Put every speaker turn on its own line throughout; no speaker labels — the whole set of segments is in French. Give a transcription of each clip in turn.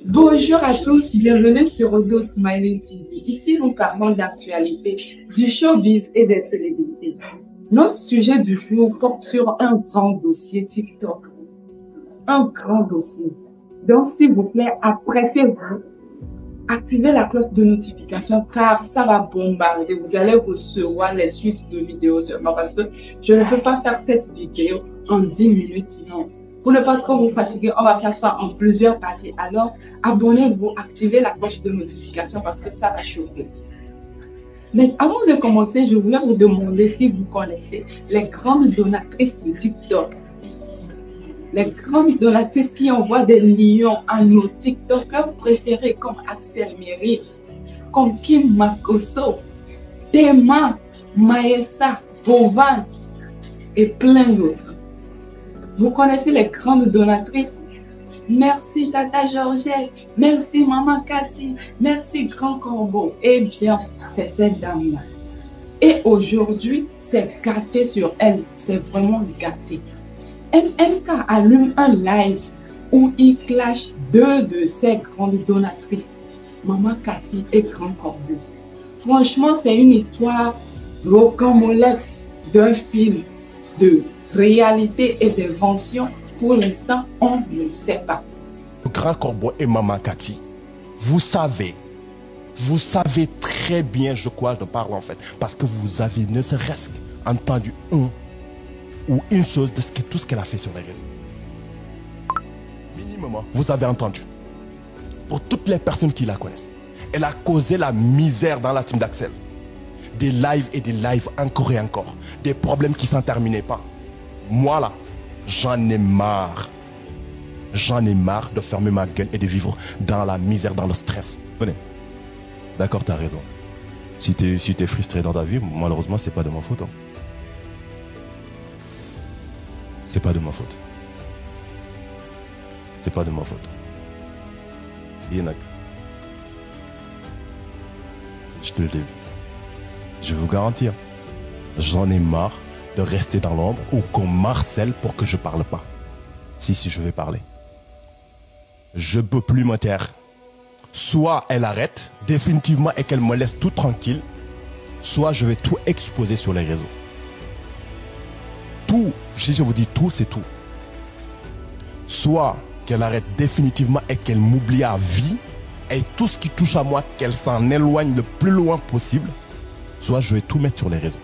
Bonjour à tous, bienvenue sur Odo Smiley TV. Ici, nous parlons d'actualité, du showbiz et des célébrités. Notre sujet du jour porte sur un grand dossier TikTok. Un grand dossier. Donc, s'il vous plaît, apprêtez-vous. Activez la cloche de notification car ça va bombarder. Vous allez recevoir les suites de vidéos seulement parce que je ne peux pas faire cette vidéo en 10 minutes. Non. Pour ne pas trop vous fatiguer, on va faire ça en plusieurs parties. Alors, abonnez-vous, activez la cloche de notification parce que ça va chauffer. Mais avant de commencer, je voulais vous demander si vous connaissez les grandes donatrices de TikTok. Les grandes donatrices qui envoient des millions à nos TikTokers préférés comme Axel Miri, comme Kim Makosso, Tema, Maessa, Bovan et plein d'autres. Vous connaissez les grandes donatrices? Merci Tata Georgette, merci Maman Cathy, merci Grand Corbeau. Eh bien, c'est cette dame-là. Et aujourd'hui, c'est gâté sur elle, c'est vraiment gâté. MMK allume un live où il clash deux de ses grandes donatrices, Maman Cathy et Grand Corbeau. Franchement, c'est une histoire rocambolesque d'un film de réalité et d'invention. Pour l'instant, on ne sait pas.
Grand Corbeau et Maman Cathy, vous savez très bien de quoi je parle en fait, parce que vous avez ne serait-ce entendu une chose de tout ce qu'elle a fait sur les réseaux. Minimum, vous avez entendu. Pour toutes les personnes qui la connaissent, elle a causé la misère dans la team d'Axel. Des lives et des lives encore et encore. Des problèmes qui s'en terminaient pas. Moi là, j'en ai marre. J'en ai marre de fermer ma gueule et de vivre dans la misère, dans le stress. Venez. D'accord, t'as raison. Si t'es frustré dans ta vie, malheureusement, c'est pas de ma faute. Hein. C'est pas de ma faute. C'est pas de ma faute. Yenak. Je te le dis. Je vous garantis. J'en ai marre de rester dans l'ombre ou qu'on m'harcèle pour que je parle pas. Si, je vais parler. Je peux plus me taire. Soit elle arrête définitivement et qu'elle me laisse tout tranquille, soit je vais tout exposer sur les réseaux. Tout, si je vous dis tout, c'est tout. Soit qu'elle arrête définitivement et qu'elle m'oublie à vie, et tout ce qui touche à moi, qu'elle s'en éloigne le plus loin possible, soit je vais tout mettre sur les réseaux.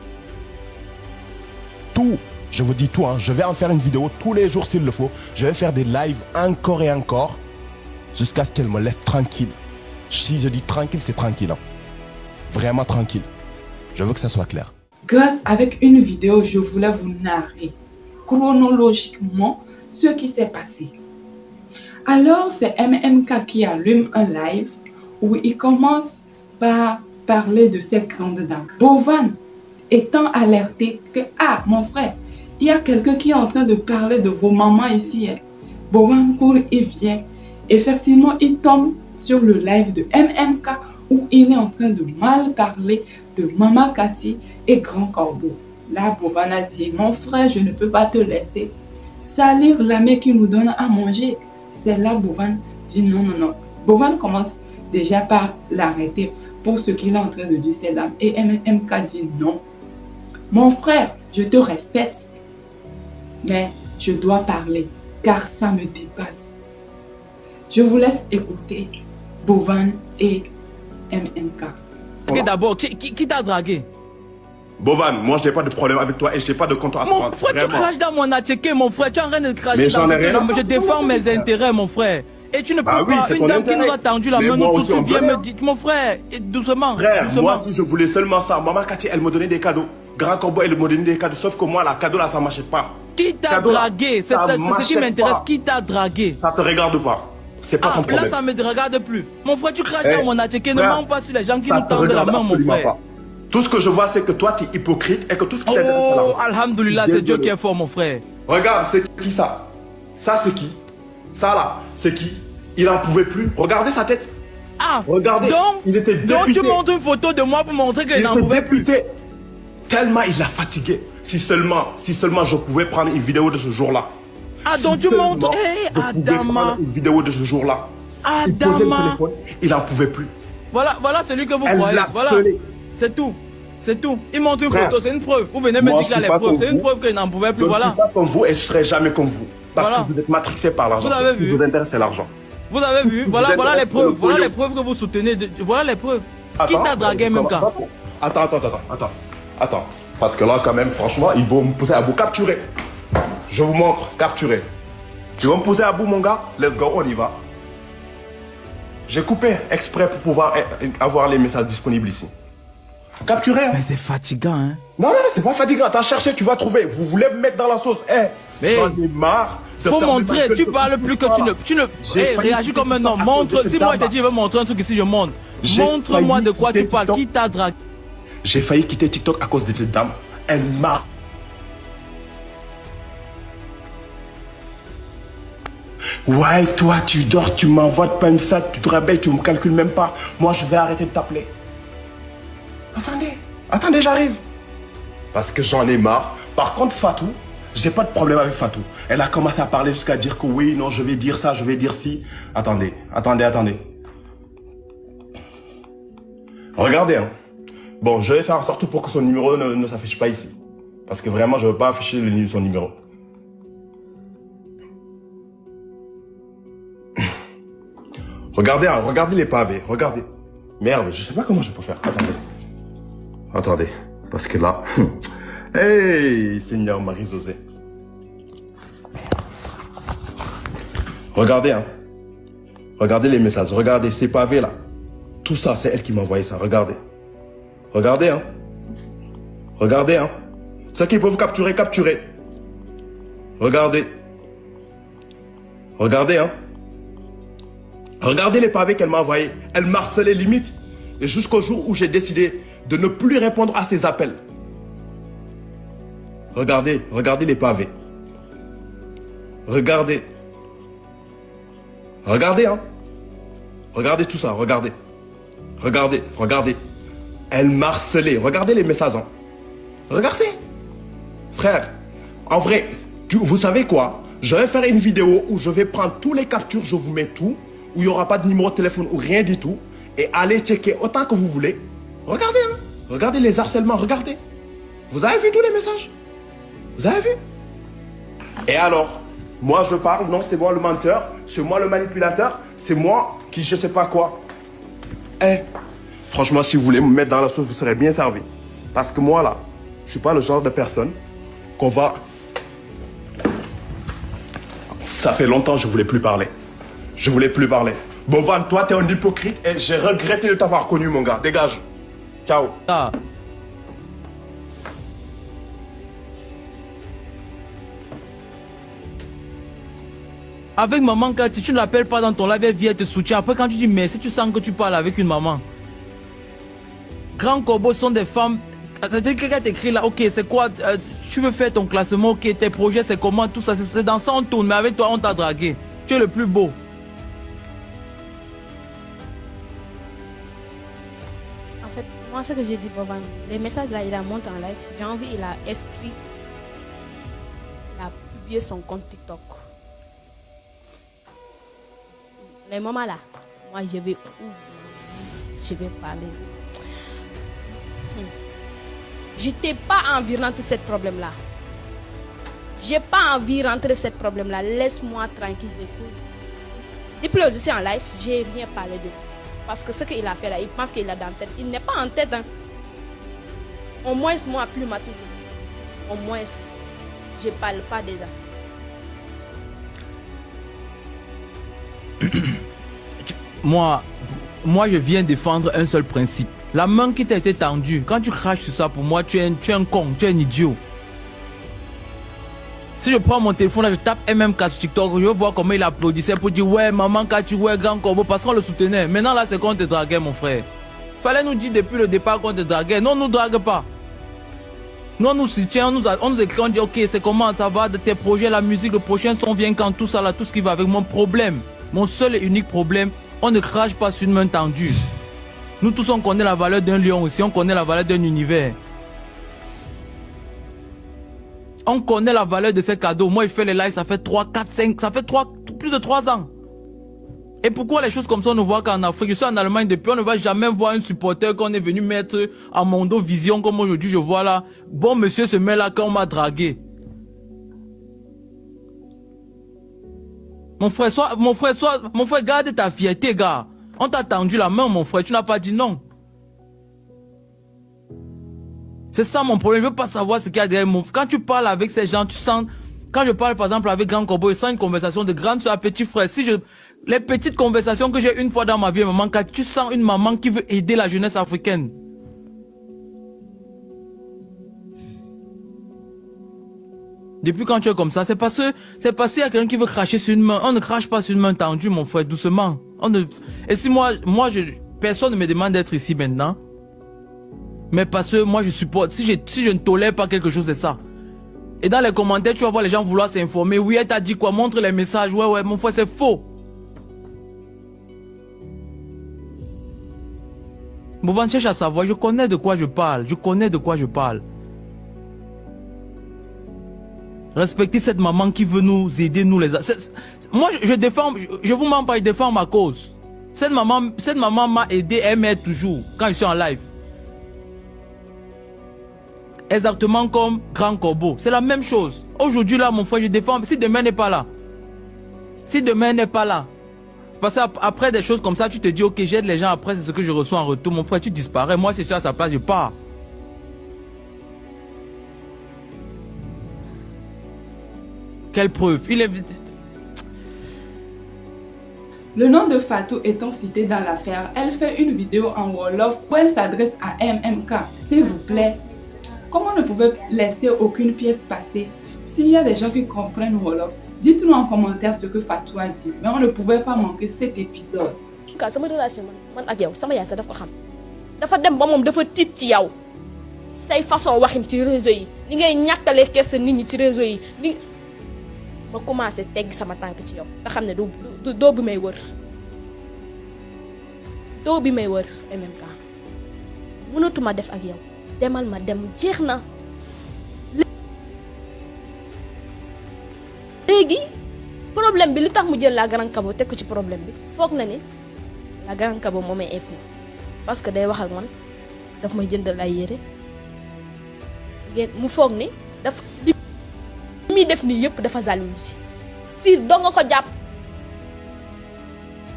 Tout, je vous dis tout, hein. Je vais en faire une vidéo tous les jours s'il le faut. Je vais faire des lives encore et encore jusqu'à ce qu'elle me laisse tranquille. Si je dis tranquille, c'est tranquille. Hein. Vraiment tranquille. Je veux que ça soit clair.
Grâce avec une vidéo, je voulais vous narrer chronologiquement ce qui s'est passé. Alors, c'est MMK qui allume un live où il commence par parler de cette grande dame. Bovan étant alerté que, ah, mon frère, il y a quelqu'un qui est en train de parler de vos mamans ici. Hein. Bovan court et vient. Effectivement, il tombe sur le live de MMK où il est en train de mal parler de Maman Cathy et Grand Corbeau. Là, Bovan a dit, mon frère, je ne peux pas te laisser salir la mère qui nous donne à manger. C'est là Bovan dit non, non, non. Bovan commence déjà par l'arrêter pour ce qu'il est en train de dire cette dame. Et MMK dit non. Mon frère, je te respecte, mais je dois parler car ça me dépasse. Je vous laisse écouter Bovan et MMK.
D'abord, qui t'a dragué?
Bovan, moi je n'ai pas de problème avec toi et je n'ai pas de compte à prendre.
Mon frère, tu craches dans mon attiqué, mon frère. Tu es en train de cracher
mais
dans mon
attiqué.
Je défends mes intérêts, mon frère. Et tu ne peux pas, une dame qui nous a tendu la main, nous tous, viens me dire, mon frère, doucement.
Frère,
doucement.
moi si je voulais seulement ça, Maman Cathy, elle me donnait des cadeaux. Grand Corbeau, elle me donnait des cadeaux, sauf que moi, la cadeau là, ça ne m'achète pas.
Qui t'a dragué? C'est ce qui m'intéresse. Qui t'a dragué?
Ça te regarde pas. C'est pas ton problème.
Là, ça me regarde plus. Mon frère, tu craches dans mon attiqué, ne mens pas sur les gens qui nous tendent la main, mon frère.
Pas. Tout ce que je vois, c'est que toi, tu es hypocrite et que tout ce qui t'intéresse, c'est la
Oh, alhamdoulilah, c'est Dieu qui est fort, mon frère.
Regarde, c'est qui ça? Ça, c'est qui? Ça, là, c'est qui? Il en pouvait plus. Regardez sa tête.
Ah,
regardez. Il était dépité.
Donc, tu montres une photo de moi pour montrer qu'il n'en pouvait plus.
Tellement il l'a fatigué. Si seulement je pouvais prendre une vidéo de ce jour-là.
Ah, donc tu montres. Hé, Adama.
Une vidéo de ce jour-là.
Il posait le téléphone, il n'en pouvait plus.
Voilà celui que vous croyez. Voilà. C'est tout. C'est tout. Il montre une photo, c'est une preuve. Vous venez me dire qu'il a les preuves. C'est une preuve qu'il n'en pouvait plus. Voilà.
Je ne suis pas comme vous et je ne serai jamais comme vous. Parce que vous êtes matrixé par l'argent.
Vous avez vu.
Ce qui vous intéresse, c'est l'argent.
Vous avez vu. Voilà les preuves. Voilà les preuves que vous soutenez. Voilà les preuves. Qui t'a dragué même quand?
Attends. Parce que là, quand même, franchement, il faut me pousser à bout. Capturer. Je vous montre. Capturer. Tu vas me pousser à bout, mon gars? Let's go, on y va. J'ai coupé exprès pour pouvoir avoir les messages disponibles ici. Capturer. Hein.
Mais c'est fatigant, hein?
Non, c'est pas fatigant. T'as cherché, tu vas trouver. Vous voulez me mettre dans la sauce. Mais j'en ai marre.
Faut montrer. Tu parles plus que tu ne. Réagis comme un homme. Montre. Si moi je te dis, je veux montrer un truc ici, je montre. Montre-moi de quoi tu parles. Qui t'a dragué?
J'ai failli quitter TikTok à cause de cette dame. Elle m'a. Ouais, toi, tu dors, tu m'envoies pas même ça, tu te réveilles, tu me calcules même pas. Moi, je vais arrêter de t'appeler. Attendez, j'arrive. Parce que j'en ai marre. Par contre, Fatou, j'ai pas de problème avec Fatou. Elle a commencé à parler jusqu'à dire que oui, non, je vais dire ça, je vais dire ci. Attendez. Regardez, hein. Bon, je vais faire en sorte pour que son numéro ne s'affiche pas ici. Parce que vraiment, je ne veux pas afficher son numéro. Regardez, hein, regardez les pavés, regardez. Merde, je sais pas comment je peux faire. Attendez. Parce que là... Hey, Seigneur Marie-José. Regardez, hein. Regardez les messages, regardez ces pavés là. Tout ça, c'est elle qui m'a envoyé ça, regardez. Regardez, hein. Ceux qui peuvent capturer, capturez. Regardez, hein. Regardez les pavés qu'elle m'a envoyés. Elle m'a harcelé limite. Et jusqu'au jour où j'ai décidé de ne plus répondre à ses appels. Regardez les pavés. Regardez, hein. Regardez tout ça, regardez. Elle m'a harcelé. Regardez les messages, hein. Regardez. Frère, en vrai, vous savez quoi? Je vais faire une vidéo où je vais prendre tous les captures, je vous mets tout, où il n'y aura pas de numéro de téléphone ou rien du tout, et allez checker autant que vous voulez. Regardez, hein. Regardez les harcèlements, regardez. Vous avez vu tous les messages? Vous avez vu? Et alors, moi je parle, non, c'est moi le menteur, c'est moi le manipulateur, c'est moi qui je sais pas quoi. Franchement, si vous voulez me mettre dans la sauce, vous serez bien servi. Parce que moi là, je suis pas le genre de personne qu'on va... Ça fait longtemps que je voulais plus parler. Bovan, toi t'es un hypocrite et j'ai regretté de t'avoir connu, mon gars. Dégage. Ciao.
Avec maman, quand tu ne l'appelles pas dans ton live, elle vient te soutient. Après, quand tu dis merci, tu sens que tu parles avec une maman. Grand Corbeau sont des femmes. Quelqu'un t'écrit là, ok, c'est quoi? Tu veux faire ton classement, ok, tes projets, c'est comment, tout ça. C'est dans ça on tourne, mais avec toi, on t'a dragué. Tu es le plus beau.
En fait, moi, ce que j'ai dit, Boban, les messages là, il a monté en live. J'ai envie, il a inscrit, il a publié son compte TikTok. Les moments là, moi je vais parler. Je n'ai pas envie de rentrer ce problème là. J'ai pas envie de rentrer ce problème là. Laisse-moi tranquille. Depuis que je suis en live, j'ai rien parlé de lui. Parce que ce qu'il a fait là, il pense qu'il a dans la tête. Il n'est pas en tête. Hein. Au moins moi plus mature. Au moins je parle pas déjà.
Moi, je viens défendre un seul principe. La main qui t'a été tendue, quand tu craches sur ça, pour moi, tu es un con, tu es un idiot. Si je prends mon téléphone là, je tape MM4 sur TikTok, je veux voir comment il applaudissait pour dire ouais, maman, quand tu vois Grand Corbeau, parce qu'on le soutenait. Maintenant là, c'est qu'on te draguait, mon frère. Fallait nous dire depuis le départ qu'on te draguait. Non, on ne nous drague pas. Nous, on nous soutient, on nous écrit, on dit ok, c'est comment ça va de tes projets, la musique, le prochain son vient quand, tout ça là, tout ce qui va avec mon problème. Mon seul et unique problème, on ne crache pas sur une main tendue. Nous tous, on connaît la valeur d'un lion aussi, on connaît la valeur d'un univers. On connaît la valeur de ces cadeaux. Moi, il fait les lives, ça fait 3, 4, 5, ça fait plus de 3 ans. Et pourquoi les choses comme ça on ne voit qu'en Afrique? Je suis en Allemagne depuis, on ne va jamais voir un supporter qu'on est venu mettre à Mondo Vision comme aujourd'hui je vois là. Bon monsieur se met là quand on m'a dragué. Mon frère, garde ta fierté, gars. On t'a tendu la main, mon frère, tu n'as pas dit non. C'est ça mon problème, je ne veux pas savoir ce qu'il y a derrière mon frère. Quand tu parles avec ces gens, tu sens... Quand je parle par exemple avec Grand Corbeau, je sens une conversation de grande soeur à petit frère. Les petites conversations que j'ai une fois dans ma vie, maman, quand tu sens une maman qui veut aider la jeunesse africaine. Depuis quand tu es comme ça, c'est parce qu'il y a quelqu'un qui veut cracher sur une main. On ne crache pas sur une main tendue, mon frère, doucement. Et si personne ne me demande d'être ici maintenant. Mais parce que moi je supporte, si je ne tolère pas quelque chose, c'est ça. Et dans les commentaires, tu vas voir les gens vouloir s'informer. Oui, elle t'a dit quoi? Montre les messages. Ouais, mon frère, c'est faux. Bon, cherche à savoir, je connais de quoi je parle. Respectez cette maman qui veut nous aider, nous les... Moi, je vous mens pas, je défends ma cause. Cette maman m'a aidé, elle m'aide toujours quand je suis en live. Exactement comme Grand Corbeau. C'est la même chose. Aujourd'hui, là, mon frère, je défends. Si demain n'est pas là. Parce qu'après des choses comme ça, tu te dis, ok, j'aide les gens, après, c'est ce que je reçois en retour. Mon frère, tu disparais. Moi, si je suis à sa place, je pars. Quelle preuve?
Le nom de Fatou étant cité dans l'affaire, elle fait une vidéo en Wolof où elle s'adresse à MMK. S'il vous plaît, comment on ne pouvait laisser aucune pièce passer? S'il y a des gens qui comprennent Wolof, dites-nous en commentaire ce que Fatou a dit. Mais on ne pouvait pas manquer cet épisode.
Sama relation man ak yow sama yaay sa daf ko xam dafa dem ba moom dafa tiit ci yow say façon waxim ci réseau yi ni ngay ñàkkalee kersa nit ñi ci réseau yi ni ma commencé tegg sama tànk ci yow te xam ne doo bi may wër MMK mënatuma def ak yow demal ma dem jeex na léegi problème bi li tax mu jël la Grand Corbeau teg ko ci problème bi foog na ni la Grand Corbeau moo may influence parce que day wax ak man daf may jëndal ay yére mu foog ni dafa li muy def nii yëpp dafa jalousie fiir doo nga ko jàpp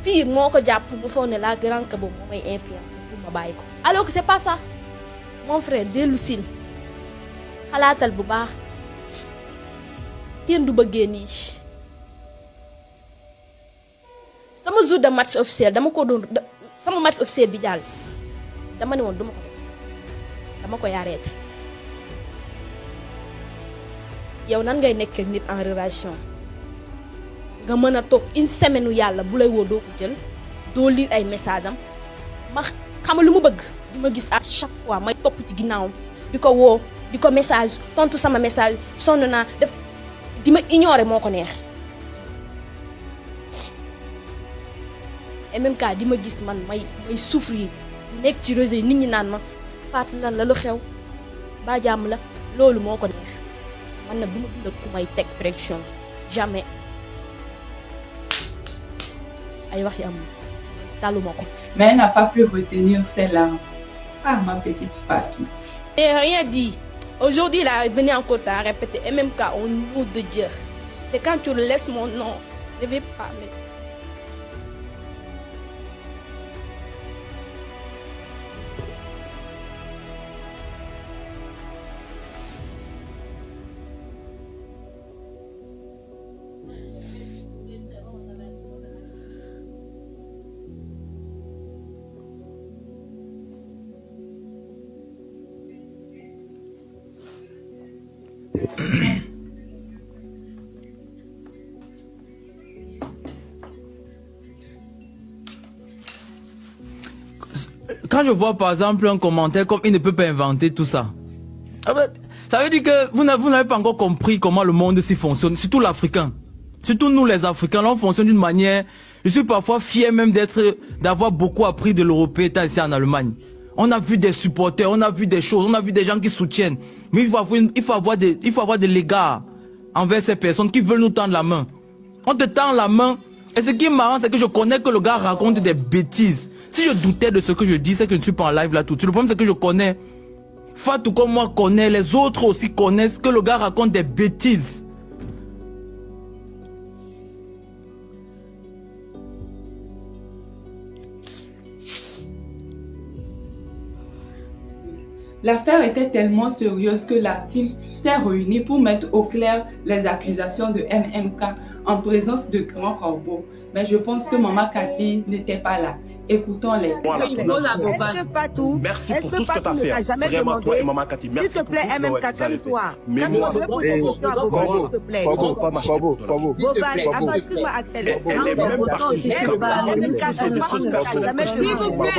fiir moo ko jàpp mu foog ne la Grand Corbeau moo may influence pour ma bàyyi ko alors que c'est pas ça mon frère dellu sin xalaatal bu baax kenn du bëggee nii sama jour de match officiel sama match officiel bi jàll dama ne woon duma ko def dama koy arrêté yow nan ngay nekk nit en relation nga mën a toog une semaine u yàlla bu lay woo doo ko jël doo lire ay message am ma xamal lu mu bëgg di ma gis à chaque fois may topp ci ginnaawam di ko woo di ko message tontu sama message sonn naa def di ma ignorer moo ko neex et même cas di ma gis man may souffrir di nekk ci réseau yi nit ñi naan ma faat lan la lu xew ba jàmm la loolu moo ko neex man nag du ma dund ak ku may teg pression jamais ay wax yi amul taluma ko.
Mais elle n'a pas pu retenir ses larmes. Ah, ma petite Fatou.
Et rien dit. Aujourd'hui, il a venu encore à répéter. Et même quand au nom de Dieu, c'est quand tu laisses mon nom, je vais parler.
Quand je vois par exemple un commentaire comme il ne peut pas inventer tout ça, ça veut dire que vous n'avez pas encore compris comment le monde s'y fonctionne, surtout l'Africain. Surtout nous les Africains, là on fonctionne d'une manière, je suis parfois fier même d'avoir beaucoup appris de l'Européen étant ici en Allemagne. On a vu des supporters, on a vu des choses, on a vu des gens qui soutiennent. Mais il faut avoir de l'égard envers ces personnes qui veulent nous tendre la main. On te tend la main, Et ce qui est marrant, c'est que je connais que le gars raconte des bêtises. Si je doutais de ce que je dis, c'est que je ne suis pas en live là tout de suite. Le problème, c'est que je connais. Fatou comme moi connaît, les autres aussi connaissent que le gars raconte des bêtises.
L'affaire était tellement sérieuse que la team s'est réunie pour mettre au clair les accusations de MMK en présence de Grand Corbeau. Mais je pense que Maman Cathy n'était pas là. Écoutons-les.
Voilà.
Fatou,
Merci pour tout ce que tu as fait. Vraiment, toi et Maman Cathy. Merci
s'il te plaît, MMK, calme-toi.
Mais moi,
je vais poser une question à Bobo, s'il te plaît. Attends, excuse-moi, Axel.
Elle est même partie jusqu'à moi. Elle me disait des choses personnelles.
S'il vous plaît,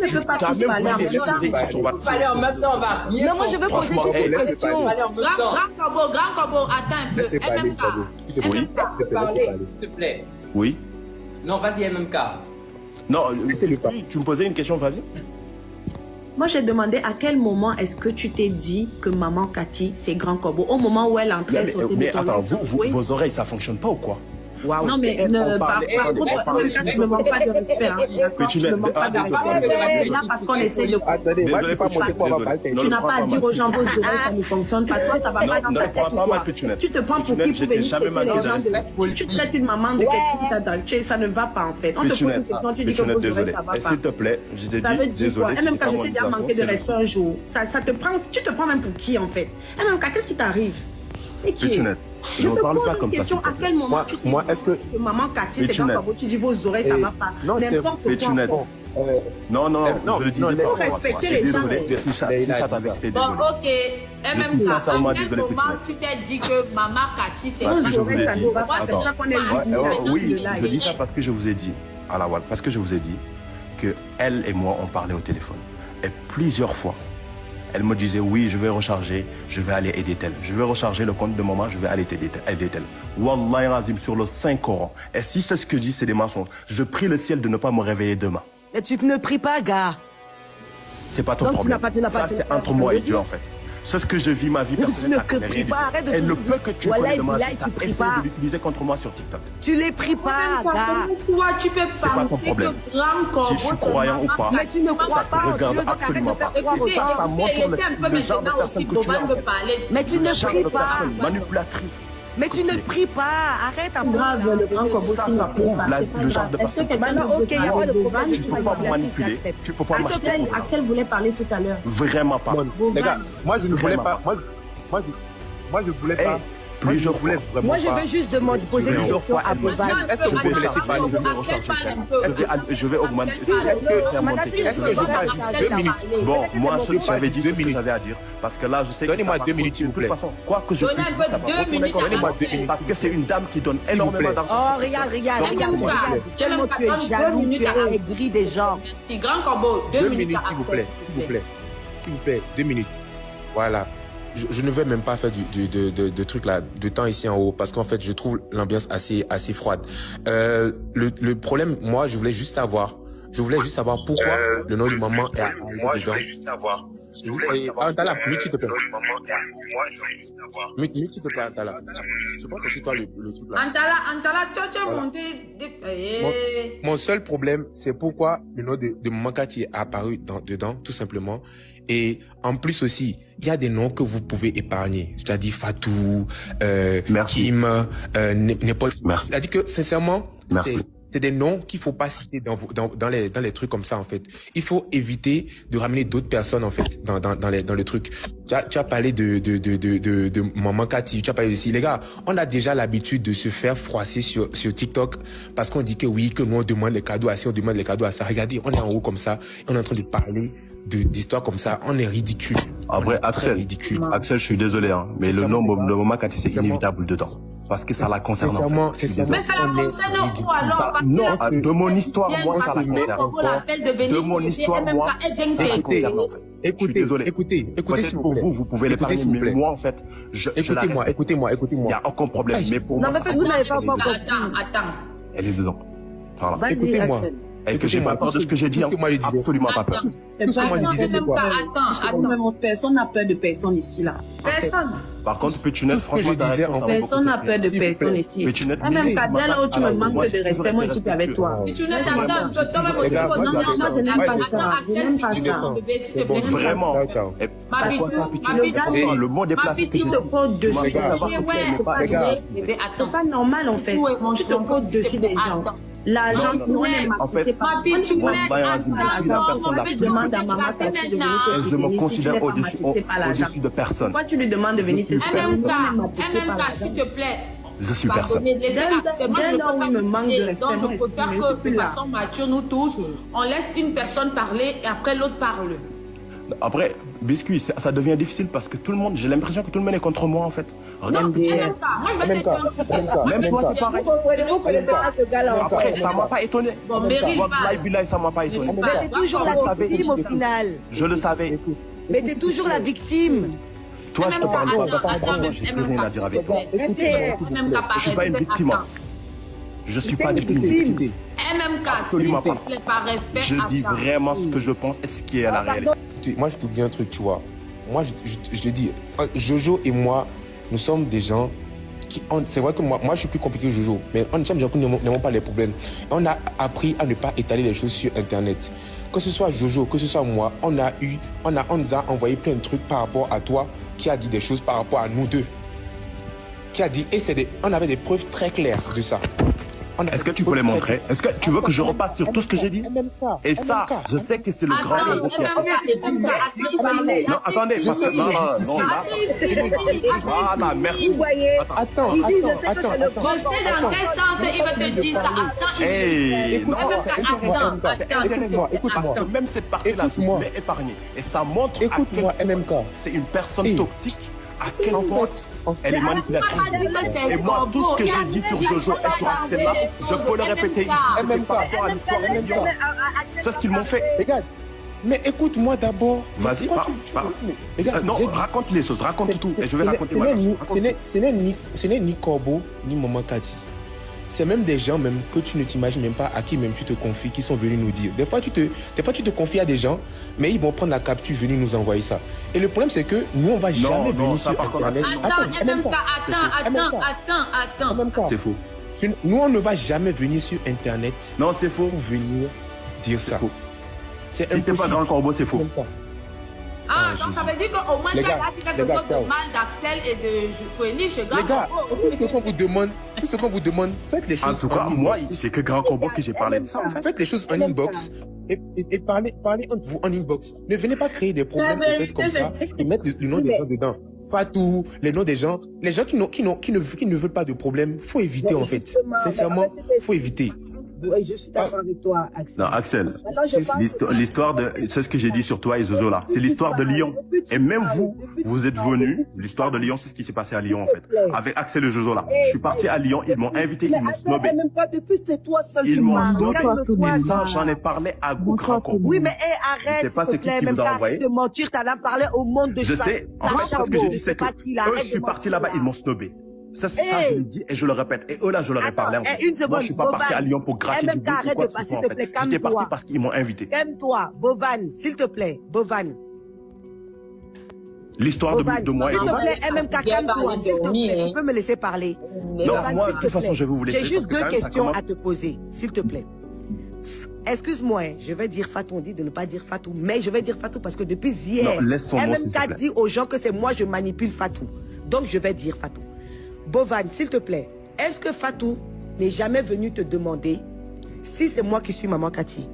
s'il vous plaît.
Tu as même voulu les utiliser sur WhatsApp.
Non, moi je vais poser juste une question.
Grand Corbeau, attends un peu. MMK.
Oui.
S'il te plaît.
Oui.
Non, vas-y, MMK.
Non, tu me posais une question, vas-y.
Moi, j'ai demandé à quel moment est-ce que tu t'es dit que Maman Cathy, c'est Grand Corbeau? Au moment où elle entrait sur le
Mais attends, vos oreilles, ça fonctionne pas ou quoi?
Wow, non, mais par contre, tu ne manques pas de respect. Tu ne manques pas de respect. Là, parce qu'on essaie de...
Désolé,
tu n'as pas à dire aux gens vos oreilles, ça ne fonctionne pas. Toi, ça va pas dans ta tête. Tu te prends pour qui pour venir traiter les gens de l'épaule. Tu traites une maman de quelqu'un qui t'a ça ne va pas en fait. On te pose une question, tu dis que vos oreilles, ça va pas.
S'il te plaît, je t'ai dit, désolé.
Même quand j'essaie de manquer de respect un jour, tu te prends même pour qui en fait? Même qu'est-ce qui t'arrive?
Pétunette,
je
ne
te
parle
pose
pas
une
comme ça.
question, à quel moment
moi, est-ce que
Maman Cathy, c'est quand tu dis vos oreilles, ça va pas.
Non, c'est Pétunette. Non, je le disais pas.
Respectez les gens.
Si ça t'a vexé, désolé.
Bon, ok. MMK, à quel moment tu t'es dit que Maman Cathy, c'est
parce que je vous ai dit. Oui,
je
je dis ça parce que je vous ai dit, à la Wall, parce que je vous ai dit que elle et moi, on parlait au téléphone. Et plusieurs fois, elle me disait, oui, je vais recharger, je vais aller aider tel. Je vais recharger le compte de maman, je vais aller aider tel. Wallahi Razim sur le Saint-Coran. Et si c'est ce que je dis, c'est des mensonges. Je prie le ciel de ne pas me réveiller demain.
Mais tu ne pries pas, gars.
C'est pas ton problème. Ça, c'est entre moi et Dieu, en fait. C'est ce que je vis ma vie personnelle.
Tu ne pries pas, arrête de
elle ne peut que tu connais de ma vie.
Tu pries
Essaye
pas.
de l'utiliser contre moi sur TikTok.
Tu les pries pas, gars.
Pourquoi tu peux
C'est pas ton problème. Si je suis croyant ou pas,
mais tu ne crois pas en Dieu, donc arrête de faire croire aux gens.
Ça montre le genre de personne que tu es, en fait.
Mais tu ne pries pas.
Manipulatrice.
Mais tu ne pries pas, arrête un peu.
Grave, le Grand Corbeau,
Ça prouve le genre de personne.
Ok, il n'y a pas de problème.
Tu peux pas me manipuler. Tu peux pas m'acheter.
Axel voulait parler tout à l'heure.
Vraiment pas.
Les gars, moi je ne voulais pas. Moi je voulais pas.
Plusieurs fois.
Moi je veux juste poser une question à Bovan.
Je vais augmenter. Bon, moi j'avais dit ce que j'avais à dire. Parce que là je sais que
donnez-moi 2 minutes s'il vous plaît.
De toute façon, quoi que je puisse dire, ça va. Parce que c'est une dame qui donne énormément d'argent.
Oh regarde. Tellement tu es jaloux, tu es aigri des gens.
Merci, Grand Corbeau, 2 minutes
S'il vous plaît, 2 minutes. Voilà. Je ne vais même pas faire de trucs là, de temps ici en haut, parce qu'en fait, je trouve l'ambiance assez froide. Le problème, moi, je voulais juste savoir pourquoi le nom de maman est arrivé dedans. Je voulais juste savoir. Antala, mute s'il te plaît. Mute s'il te plaît, Antala. Je pense que c'est toi le truc là.
Antala, tu as monté.
Mon seul problème, c'est pourquoi le nom de Maman Cathy est apparu dedans, tout simplement. Et en plus aussi, il y a des noms que vous pouvez épargner. C'est-à-dire Fatou, Kim, n'importe.
Merci.
C'est-à-dire que, sincèrement,
merci.
C'est des noms qu'il faut pas citer dans les trucs comme ça, en fait. Il faut éviter de ramener d'autres personnes, en fait, dans les trucs. Tu as parlé de Maman Cathy, tu as parlé ici. Les gars, on a déjà l'habitude de se faire froisser sur TikTok parce qu'on dit que oui, que nous on demande les cadeaux à ci, on demande les cadeaux à ça. Regardez, on est en haut comme ça, et on est en train de parler d'histoires comme ça. On est ridicule.
En vrai, Axel, je suis désolé, hein, mais le nom de Maman Cathy, c'est inévitable dedans. Parce que ça la concerne.
Mais ça la concerne quoi alors?
Non, de mon histoire, moi, ça la concerne.
De mon histoire, moi,
ça la concerne, en fait.
Écoutez,
peut-être pour vous pouvez les parler, mais moi, en fait,
écoutez-moi.
Il n'y a aucun problème, mais pour
moi...
Non,
mais vous n'avez pas encore compris.
Attends.
Elle est dedans. Voilà.
Vas-y, Axel.
Et que j'ai pas peur de ce que j'ai dit. Absolument pas peur.
C'est ça, moi je disais, c'est quoi? Attends. Personne n'a peur de personne ici, là. Personne.
Par contre, Pétunette, franchement,
personne n'a peur de personne ici. Même Kadia, là où tu me manques de respect, moi je suis avec toi.
Pétunette, attends, toi-même aussi,
non, je n'aime pas ça. Je n'aime pas ça.
S'il te plaît.
Vraiment. Le mot déplacé que j'ai dit.
C'est pas normal en fait. Tu te poses dessus des gens. L'argent, non,
en fait, je me considère au-dessus de personne.
Pourquoi tu lui demandes de venir?
MMK, s'il te plaît.
Je suis personne.
Moi, je préfère que de façon mature, nous tous, on laisse une personne parler et après l'autre parle.
Après, Biscuit, ça devient difficile parce que tout le monde, j'ai l'impression que tout le monde est contre moi en fait. Regarde.
Même toi,
c'est pareil. Après, ça m'a pas étonné. Ça m'a pas étonné.
Mais t'es toujours la victime au final.
Je le savais.
Mais t'es toujours la victime.
Toi, je te parle pas. J'ai rien à dire avec toi. Je suis pas une victime. Je suis pas victime.
MMK,
absolument pas.
Par respect,
je dis vraiment ce que je pense et ce qui est la réalité.
Moi, je te dis un truc, tu vois. Moi, je dis, Jojo et moi, nous sommes des gens qui... C'est vrai que moi, je suis plus compliqué que Jojo, mais on sommes des gens qui n'aimons pas les problèmes. On a appris à ne pas étaler les choses sur Internet. Que ce soit Jojo, que ce soit moi, on nous a envoyé plein de trucs par rapport à toi, qui a dit des choses par rapport à nous deux. Qui a dit, et on avait des preuves très claires de ça.
Est-ce que tu peux les montrer? Est-ce que tu veux que je repasse sur tout ce que j'ai dit? Et ça, je sais que c'est le grand combo qui a fait. Non, attendez, parce que non, voilà, merci.
Attends.
Je sais dans quel sens il va te dire ça.
Attends, parce que même cette partie-là, je l'ai épargnée. Et ça montre à quel point c'est une personne toxique. À quel point elle est manipulatrice. Et moi, tout ce que j'ai dit sur Jojo et sur Axel là, je peux le répéter ici. C'est ce qu'ils m'ont fait.
Regarde. Mais écoute-moi d'abord.
Vas-y, non, raconte les choses, raconte tout. Et je vais raconter ma version.
Ce n'est ni Corbeau, ni Maman Cathy. C'est même des gens même que tu ne t'imagines même pas à qui même tu te confies, qui sont venus nous dire. Des fois, tu te confies à des gens, mais ils vont prendre la capture, venir nous envoyer ça. Et le problème, c'est que nous, on va jamais venir sur Internet.
Attends.
C'est faux.
Nous, on ne va jamais venir sur Internet.
Non, c'est faux.
Pour venir dire ça.
C'est impossible. Si t'es pas Grand Corbeau, c'est faux.
Donc ça veut dire qu'au moins tu as dit quelque chose de mal d'Axel et de Fouélie chez Grand Corbeau.
Les gars, tout ce qu'on vous demande, faites les choses.
En tout cas, moi, c'est que Grand Corbeau que j'ai parlé de ça.
Faites les choses en inbox et parlez entre vous en inbox. Ne venez pas créer des problèmes comme ça et mettre le nom des gens dedans. Fatou, les noms des gens, les gens qui ne veulent pas de problème, faut éviter en fait. Sincèrement, faut éviter.
Je suis d'accord avec toi, Axel.
Non, Axel, l'histoire de... C'est ce que j'ai dit sur toi et Zozo là. C'est l'histoire de Lyon. Et même vous êtes venus. L'histoire de Lyon, c'est ce qui s'est passé à Lyon en fait. Avec Axel et Zozo là. Je suis parti à Lyon, ils m'ont invité, ils m'ont snobé. Ils m'ont snobé. Et ça, j'en ai parlé à Grand Corbeau.
Oui, mais arrête,
c'est pas ce qui vous a envoyé.
De mentir, t'en as parlé au monde de
Je sais. En fait, ce que j'ai dit, c'est que eux, je suis parti là-bas, ils m'ont snobé. Ça, je le dis et je le répète. Et eux, là, je leur ai parlé. Moi, je suis pas parti à Lyon pour gratter du bout ou quoi que ce soit, en fait. J'étais parti parce qu'ils m'ont invité.
Calme-toi, Bovan, s'il te plaît, Bovan.
L'histoire de moi et
S'il te plaît, MMK, calme-toi, s'il te plaît. Tu peux me laisser parler.
Non, moi, de toute façon, je vais vous laisser.
J'ai juste 2 questions à te poser, s'il te plaît. Excuse-moi, je vais dire Fatou, on dit de ne pas dire Fatou, mais je vais dire Fatou parce que depuis hier, MMK dit aux gens que c'est moi, je manipule Fatou. Donc, je vais dire Fatou. Bovan, s'il te plaît, est-ce que Fatou n'est jamais venu te demander si c'est moi qui suis Maman Cathy?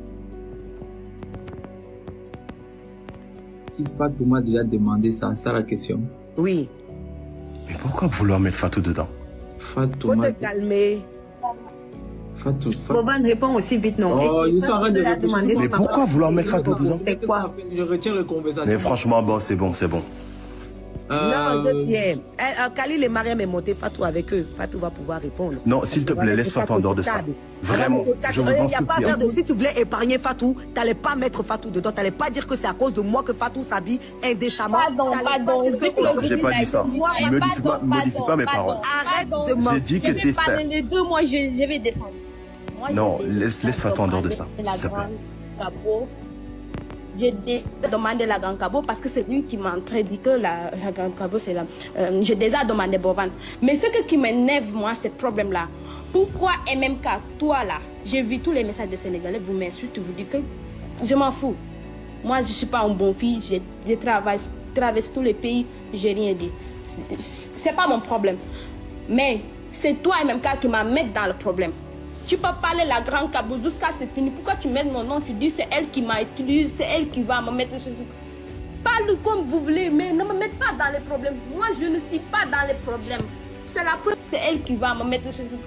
Si Fatou m'a déjà demandé ça, c'est la question.
Oui.
Mais pourquoi vouloir mettre Fatou dedans?
Fatou
faut te calmer.
Fatou.
Boban répond aussi vite, non?
Oh, il s'arrête de
réfléchir. Mais pourquoi vouloir mettre Fatou dedans?
C'est quoi?
Je retiens le conversation.
Mais franchement, bon, c'est bon.
Non, je viens. Khalil et Mariam est monté Fatou avec eux. Fatou va pouvoir répondre.
Non, s'il te plaît, laisse Fatou en dehors de ça. Vraiment, je vous en supplie.
Si tu voulais épargner Fatou, t'allais pas mettre Fatou dedans. T'allais pas dire que c'est à cause de moi que Fatou s'habille indécemment.
Pardon.
J'ai pas dit ça. Ne modifie pas mes paroles.
Arrête de mentir.
Je vais parler les 2 mois, je vais descendre. Moi,
non, laisse Fatou en dehors de ça, s'il te plaît.
J'ai demandé la Grande Cabo parce que c'est lui qui m'a dit que la Grande Cabo, c'est là. J'ai déjà demandé Bovan. Mais ce qui m'énerve, moi, c'est ce problème-là. Pourquoi MMK, toi là, j'ai vu tous les messages des Sénégalais, vous m'insultez, vous dites que je m'en fous. Moi, je ne suis pas un bon fille, j'ai traversé tous les pays, j'ai rien dit. C'est pas mon problème. Mais c'est toi, MMK, qui m'a mis dans le problème. Tu peux parler la Grande Cabo jusqu'à c'est fini. Pourquoi tu mets mon nom? Tu dis c'est elle qui m'a étudié, c'est elle qui va me mettre ce truc. Parle comme vous voulez, mais ne me mettez pas dans les problèmes. Moi, je ne suis pas dans les problèmes. C'est la preuve, c'est elle qui va me mettre ce truc.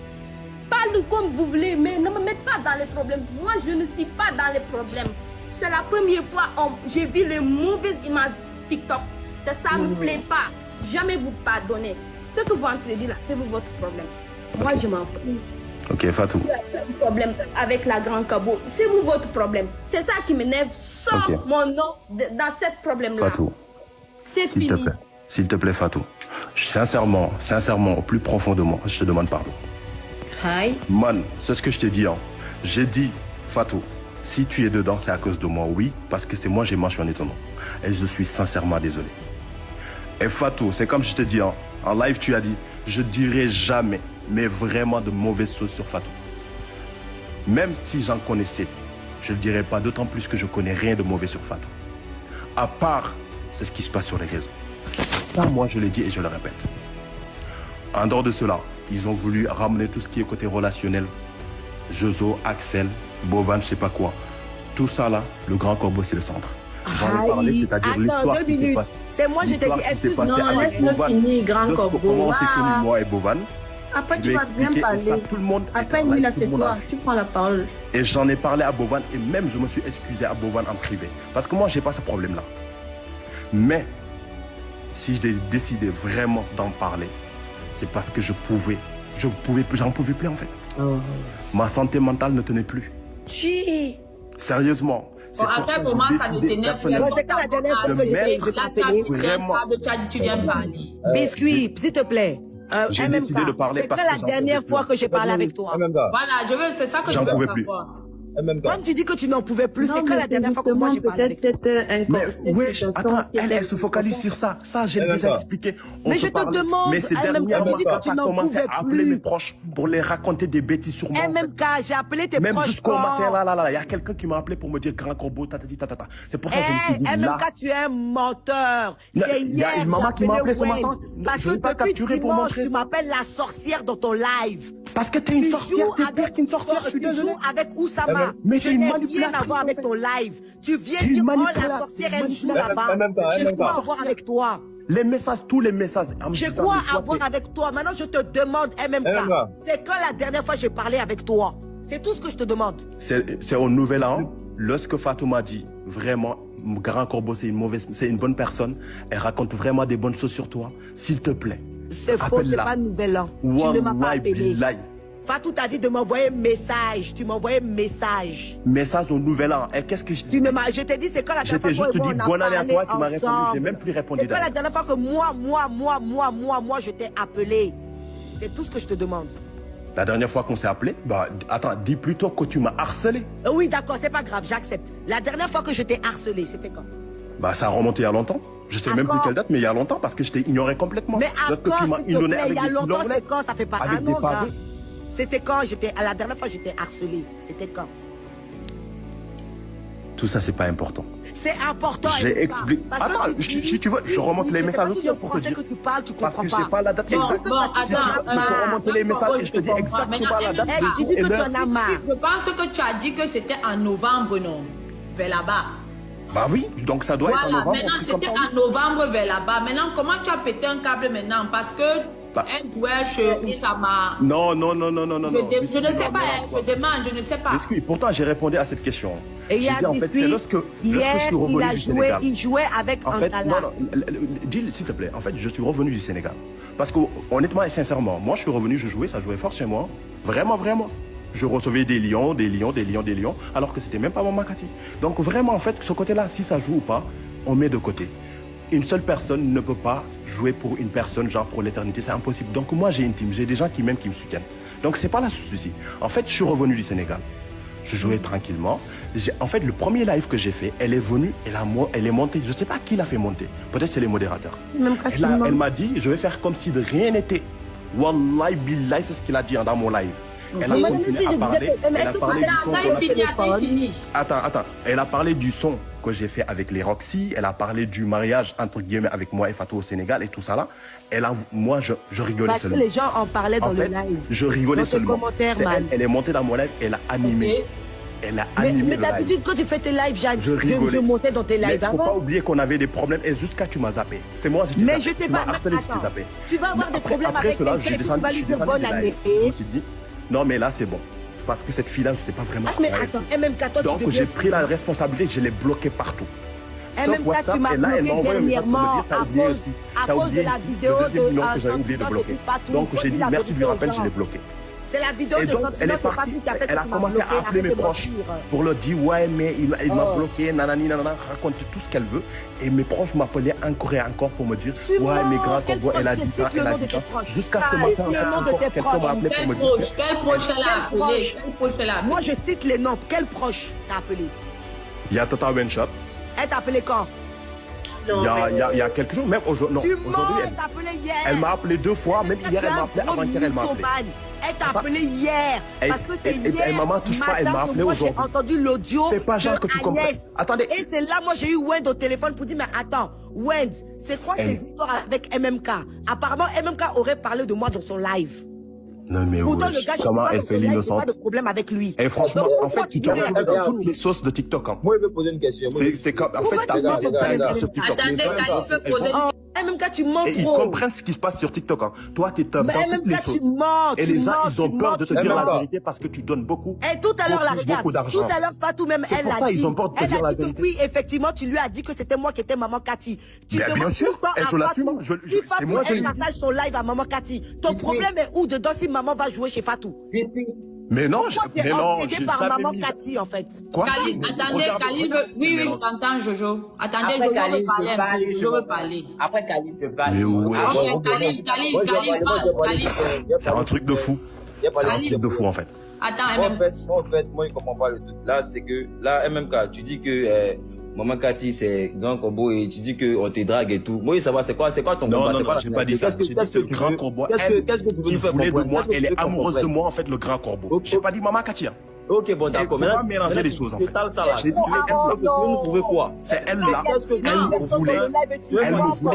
Parle comme vous voulez, mais ne me mettez pas dans les problèmes. Moi, je ne suis pas dans les problèmes. C'est la première fois que j'ai vu les mauvaises images TikTok. Que ça ne me plaît pas. Jamais vous pardonnez. Ce que vous entendez là, c'est votre problème. Moi, je m'en fous.
Ok, Fatou.
Il y a un problème avec la Grande Cabo. C'est vous votre problème. C'est ça qui m'énerve. Sors mon nom dans ce problème-là.
Fatou.
C'est fini.
S'il te plaît, Fatou. Sincèrement, au plus profond de moi, je te demande pardon.
Hi.
Man, c'est ce que je t'ai dit. Hein. J'ai dit, Fatou, si tu es dedans, c'est à cause de moi. Oui, parce que c'est moi, j'ai mentionné ton nom. Et je suis sincèrement désolé. Et Fatou, c'est comme je te dis, hein, en live, tu as dit, je dirai jamais, mais vraiment de mauvaises choses sur Fatou. Même si j'en connaissais, je ne le dirais pas, d'autant plus que je connais rien de mauvais sur Fatou. À part, c'est ce qui se passe sur les réseaux. Ça, moi, je l'ai dit et je le répète. En dehors de cela, ils ont voulu ramener tout ce qui est côté relationnel. Jozo, Axel, Bovan, je sais pas quoi. Tout ça là, le Grand Corbeau, c'est le centre. J'en ai parlé, c'est-à-dire l'histoire qui s'est passée.
C'est moi, je t'ai dit, excuse-moi,
laisse-le finir, Grand Corbeau.
Comment on s'est connus, moi et Bovan.
Après, tu vas bien parler.
Ça, tout le monde
après, lui, là, c'est toi. Tu prends la parole.
Et j'en ai parlé à Bovan et même je me suis excusé à Bovan en privé. Parce que moi, j'ai pas ce problème-là. Mais, si j'ai décidé vraiment d'en parler, c'est parce que j'en pouvais plus en fait. Ma santé mentale ne tenait plus. Sérieusement.
Bon, après, pour moi, ça ne t'énerve plus.
C'est quand la dernière fois que j'étais appelé.
Tu as dit, tu viens parler.
Biscuit, s'il te plaît.
J'ai décidé de parler
parce que c'est quand la dernière fois que j'ai parlé avec toi.
Voilà, c'est ça que je veux savoir.
Comme tu dis que tu n'en pouvais plus, c'est quand la dernière fois que moi j'ai parlé avec toi.
Mais oui, attends, elle se focalise sur ça. Ça, j'ai déjà expliqué.
Mais je te demande,
mais ces derniers mois,
tu dis que tu n'en pouvais
à appeler mes proches pour les raconter des bêtises sur moi.
MMK, j'ai appelé tes proches.
Même jusqu'au matin, là, il y a quelqu'un qui m'a appelé pour me dire Grand Corbeau, tatati, tatata. C'est pour ça que je me suis dit là.
MMK, tu es un menteur. C'est
il y a une maman qui m'a appelé ce matin.
Parce que depuis dimanche, tu m'appelles la sorcière dans ton live.
Parce que t'es une sorcière, t'es pire qu'une sorcière, je suis désolé.
Tu joues avec Oussama.
Mais
je n'ai rien à voir avec ton live. Tu viens dire, oh, la sorcière, elle joue là-bas. J'ai quoi à voir avec toi?
Les messages, tous les messages.
J'ai quoi à voir avec toi? Maintenant, je te demande, MMK, c'est quand la dernière fois j'ai parlé avec toi? C'est tout ce que je te demande.
C'est au Nouvel An, lorsque Fatou m'a dit, vraiment, Grand Corbeau, c'est une bonne personne. Elle raconte vraiment des bonnes choses sur toi. S'il te plaît.
C'est faux, c'est pas Nouvel An. Tu ne m'as pas appelé. Fatou t'a dit de m'envoyer message. Tu m'envoyais message.
Message au Nouvel An. Et qu'est-ce que je dis?
Je t'ai dit, c'est quand la dernière fois
que on a parlé ensemble. Tu m'as répondu, j'ai même plus répondu.
C'est quand la dernière fois que moi, je t'ai appelé. C'est tout ce que je te demande.
La dernière fois qu'on s'est appelé, bah, attends, dis plutôt que tu m'as harcelé.
Oui, d'accord, c'est pas grave, j'accepte. La dernière fois que je t'ai harcelé, c'était quand?
Bah, ça a remonté il y a longtemps. Je sais même plus quelle date, mais il y a longtemps parce que je t'ai ignoré complètement.
Mais à quand, s'il te plaît, il y a longtemps, c'est quand? Ça fait pas un an, gars. C'était quand la dernière fois j'étais harcelé? C'était quand?
Tout ça, c'est pas important.
C'est important.
J'ai expliqué. Attends, si tu veux, je remonte les messages aussi pour te dire.
Que tu parles, tu comprends pas.
Parce que je sais pas la date exacte.
Bon, attends,
je peux remonter les messages et je te dis exactement la date.
Tu dis que tu en as marre.
Je pense que tu as dit que c'était en novembre, non? Vers là-bas.
Bah oui, donc ça doit être en novembre.
Voilà, maintenant c'était en novembre vers là-bas. Maintenant, comment tu as pété un câble maintenant? Parce que elle jouait chez Oussama.
Non.
Je ne sais pas, je demande, je ne sais pas.
Biscuit, pourtant j'ai répondu à cette question.
Et il y a Biscuit, hier, il jouait avec un talent.
Non, dis s'il te plaît, en fait, je suis revenu du Sénégal. Parce que, honnêtement et sincèrement, moi je suis revenu, je jouais, ça jouait fort chez moi. Vraiment, vraiment. Je recevais des lions, alors que c'était même pas mon Makati. Donc vraiment, en fait, ce côté-là, si ça joue ou pas, on met de côté. Une seule personne ne peut pas jouer pour une personne, genre pour l'éternité, c'est impossible. Donc moi, j'ai une team, j'ai des gens qui m'aiment, qui me soutiennent. Donc, c'est pas là le souci. En fait, je suis revenu du Sénégal. Je jouais tranquillement. En fait, le premier live que j'ai fait, elle est venue, elle est montée. Je ne sais pas qui l'a fait monter. Peut-être c'est les modérateurs. Elle m'a dit, je vais faire comme si de rien n'était. Wallahi billahi, c'est ce qu'il a dit dans mon live. Elle a continué à parler. Attends. Elle a parlé du son que j'ai fait avec les Roxy. Elle a parlé du mariage, entre guillemets, avec moi et Fatou au Sénégal et tout ça là. Moi, je rigolais seulement.
Parce que les gens en parlaient dans le live.
Je rigolais seulement. Elle est montée dans mon live, elle a animé. Elle a animé. Mais
d'habitude, quand tu fais tes lives, Jeanne, je montais dans tes lives avant.
Il ne faut pas oublier qu'on avait des problèmes et jusqu'à tu m'as zappé. C'est moi si tu
mais je t'ai pas harcelé si tu zappé. Tu vas avoir des problèmes avec quelqu'un qui tu vas lui dire bonne année.
Je me suis dit, non mais là c'est bon. Parce que cette fille-là, je ne sais pas vraiment.
Ah mais attends, MMK, toi
donc j'ai pris la responsabilité, je l'ai bloqué partout.
MMK, tu m'as bloqué dernièrement à cause de la vidéo de
Fatou. Donc j'ai dit merci du rappel, je l'ai bloqué.
C'est la vidéo de Sentiment, c'est Fatou qui a fait.
Elle a commencé à appeler mes proches pour leur dire ouais mais il m'a bloqué, nanani, nanana, raconter tout ce qu'elle veut. Et mes proches m'appelaient encore et encore pour me dire ouais mais grand combo, elle a dit ça, elle a dit ça. Jusqu'à ce matin, quelqu'un m'a appelé pour me dire.
Quel proche elle a appelé?
Moi je cite les noms. Quel proche t'a appelé?
Il y a Tata Wenshop.
Elle t'a appelé quand?
Il y a quelques jours, même aujourd'hui.
Tu mens, elle t'a appelé hier.
Elle m'a appelé 2 fois, même hier elle m'a appelé, avant-hier elle m'a appelé.
Elle t'a appelé hier. Parce que c'est hier.
Maman touche pas, elle m'a appelé aujourd'hui.
Moi j'ai entendu l'audio de Agnès.
Attendez.
Et c'est là, moi j'ai eu Wend au téléphone pour dire, mais attends, Wend, c'est quoi ces histoires avec MMK? Apparemment, MMK aurait parlé de moi dans son live.
Non mais
pourtant, le gars,
comment elle fait l'innocente?
Pas de problème avec lui.
Et franchement, en fait, tu te retrouves dans toutes les sauces de TikTok.
Moi, je veux poser une question.
C'est comme, en fait, t'as pas sur TikTok.
Attendez, Khalil veut poser une question.
MMK, tu mens trop.
Et ils comprennent ce qui se passe sur TikTok. Toi, t'es dans toutes les sauces. Et les gens, ils ont peur de te dire la vérité parce que tu donnes beaucoup.
Et tout à l'heure, la regarde. Tout à l'heure, Fatou même, elle a dit. Elle a dit que oui, effectivement, tu lui as dit que c'était moi qui étais maman Cathy. Tu
bien sûr, je l'assume.
Si Fatou, elle partage son live à maman Cathy, ton problème est où dedans si maman va jouer chez Fatou?
Mais non,
mais non, obsédé par maman Cathy en fait.
Quoi?
Attendez, Khalil veut. Oui, je t'entends, Jojo. Attendez, Jojo veut parler. Jojo veut parler.
Après Khalil se parle.
Mais ouais.
Khalil parle.
C'est un truc de fou. C'est un truc de fou en fait.
Attends,
en fait, moi je comprends pas le truc. Là, c'est que là, MMK, tu dis que Maman Cathy, c'est grand combo et tu dis qu'on te drague et tout. Moi, ça va, c'est quoi ton combat?
Non, j'ai pas dit ça. J'ai dit c'est le grand corbeau.
Qu'est-ce que tu veux nous faire
comprendre? De moi, elle est amoureuse de moi, en fait, le grand corbeau. J'ai pas dit Maman Cathy.
Ok, bon, d'accord.
Mais là, mélanger les choses, en fait.
J'ai dit, tu veux nous prouver quoi?
C'est elle là. Elle me voulait.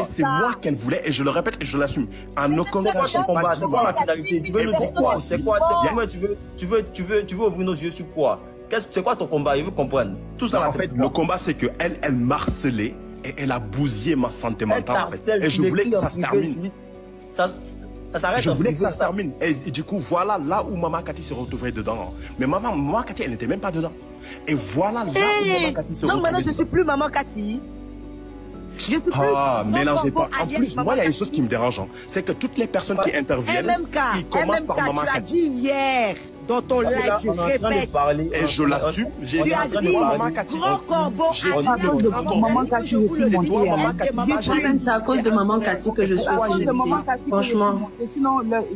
C'est moi qu'elle voulait et je le répète et je l'assume. En aucun cas, j'ai pas dit Maman Cathy.
Tu veux nous dire quoi? C'est quoi? Tu veux ouvrir nos yeux sur quoi? C'est quoi ton combat? Je veux comprendre. Tout ça.
En fait, le combat, c'est que elle m'harcelait et elle a bousillé ma santé mentale. En fait. Et je voulais que ça se termine. Je voulais que ça se termine. Et du coup, voilà là où Maman Cathy se retrouvait dedans. Mais Maman Cathy, elle n'était même pas dedans. Et voilà là où Maman Cathy se retrouvait dedans.
Non, maintenant, je ne suis plus Maman Cathy.
Mélangez pas. En plus, moi, il y a une chose qui me dérange. C'est que toutes les personnes qui interviennent, qui commencent par Maman Cathy.
Tu as dit hier dans ton live, je répète.
Et je l'assume. J'ai dit Maman Cathy.
Grand corbeau
à cause de Maman Cathy, je suis montée. C'est à cause de Maman Cathy que je suis ici. Franchement,